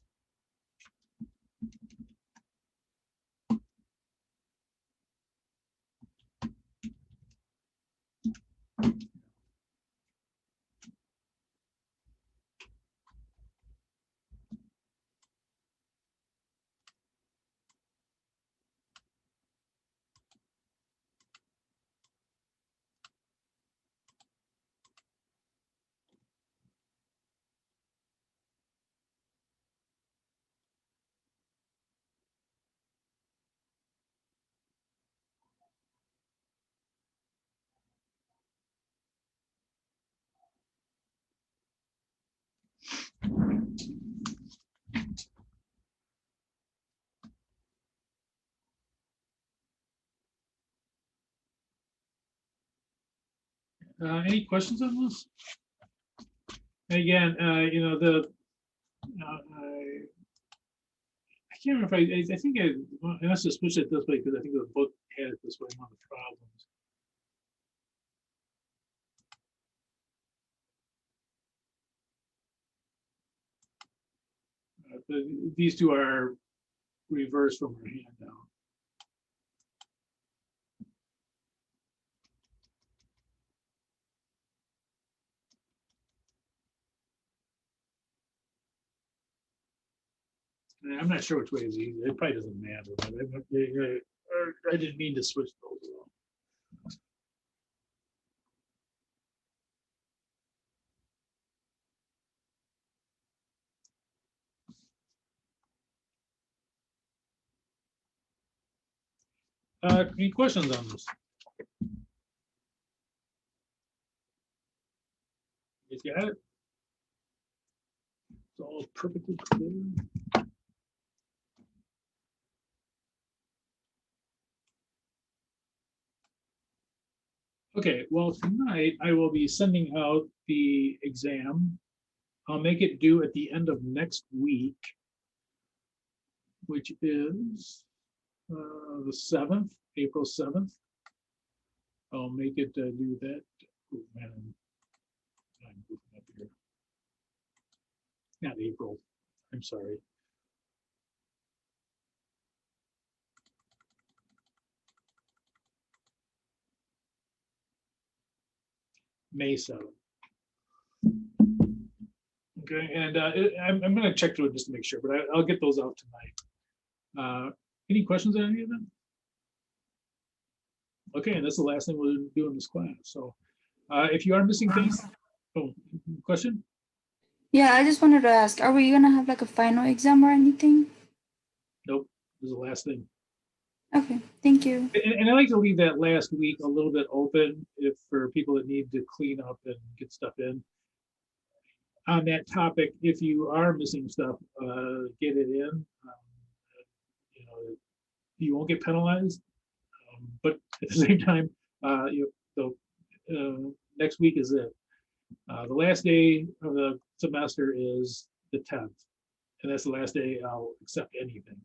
Any questions on this? Again, you know, I can't remember if I think I must have switched it this way because I think the book had it this way, one of the problems. These two are reversed from our handout. And I'm not sure which way is easier. It probably doesn't matter, but I didn't mean to switch those. Any questions on this? If you had it, it's all perfectly clear. Okay, well, tonight I will be sending out the exam. I'll make it due at the end of next week, which is the 7th, April 7th. I'll make it do that. Oh, man, I'm goofing up here. Not April, I'm sorry. May 7th. Okay, and I'm going to check through it just to make sure, but I'll get those out tonight. Any questions on any of them? Okay, and that's the last thing we'll do in this class. So if you are missing things, oh, question? Yeah, I just wanted to ask, are we gonna have like a final exam or anything? Nope, this is the last thing. Okay, thank you. And I like to leave that last week a little bit open if for people that need to clean up and get stuff in. On that topic, if you are missing stuff, get it in. You know, you won't get penalized, but at the same time, next week is it. The last day of the semester is the 10th, and that's the last day I'll accept anything.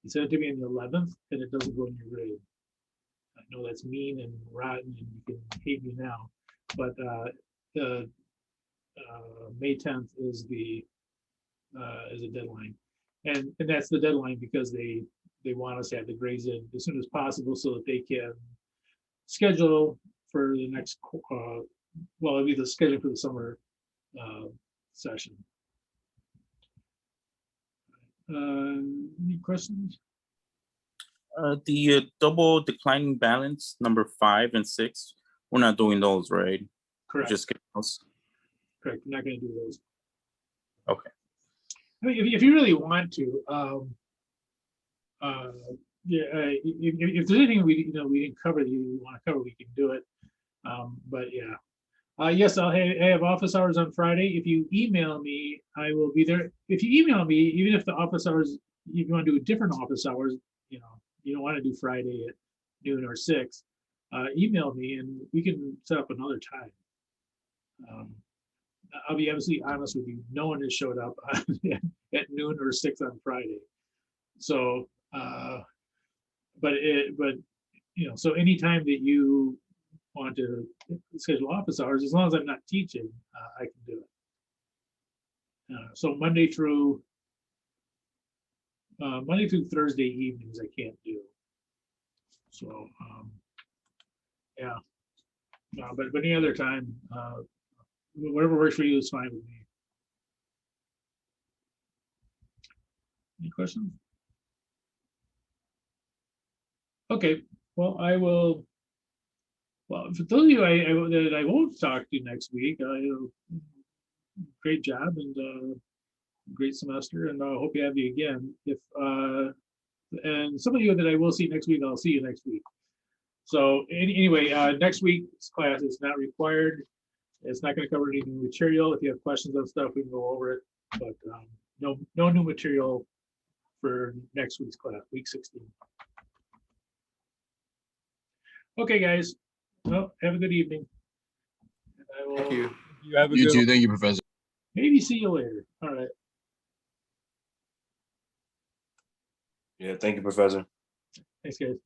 You send it to me on the 11th, and it doesn't go in your grade. I know that's mean and rotten, and you can hate me now, but May 10th is the deadline, and that's the deadline because they want us to have the grades in as soon as possible so that they can schedule for the next well, it'll be the schedule for the summer session. Any questions? The double declining balance, number 5 and 6, we're not doing those, right? Correct. Just getting those. Correct. We're not going to do those. Okay. I mean, if you really want to, yeah, if there's anything we didn't cover that you want to cover, we can do it. But yeah, yes, I have office hours on Friday. If you email me, I will be there. If you email me, even if the office hours, if you want to do a different office hours, you don't want to do Friday at noon or 6, email me and we can set up another time. I'll be absolutely honest with you. No one has showed up at noon or 6 on Friday. So, but so anytime that you want to schedule office hours, as long as I'm not teaching, I can do it. So Monday through Thursday evenings, I can't do. So, yeah, but any other time, whatever works for you is fine with me. Any questions? Okay, well, I will. Well, for those of you that I won't talk to next week, great job and great semester, and I hope you have you again. If and some of you that I will see next week, I'll see you next week. So anyway, next week's class is not required. It's not going to cover any new material. If you have questions on stuff, we can go over it. But no new material for next week's class, week 16. Okay, guys. Well, have a good evening. I will Thank you. You have a You good too. one. Thank you, Professor. maybe see you later. All right. Yeah, thank you, Professor. Thanks, guys.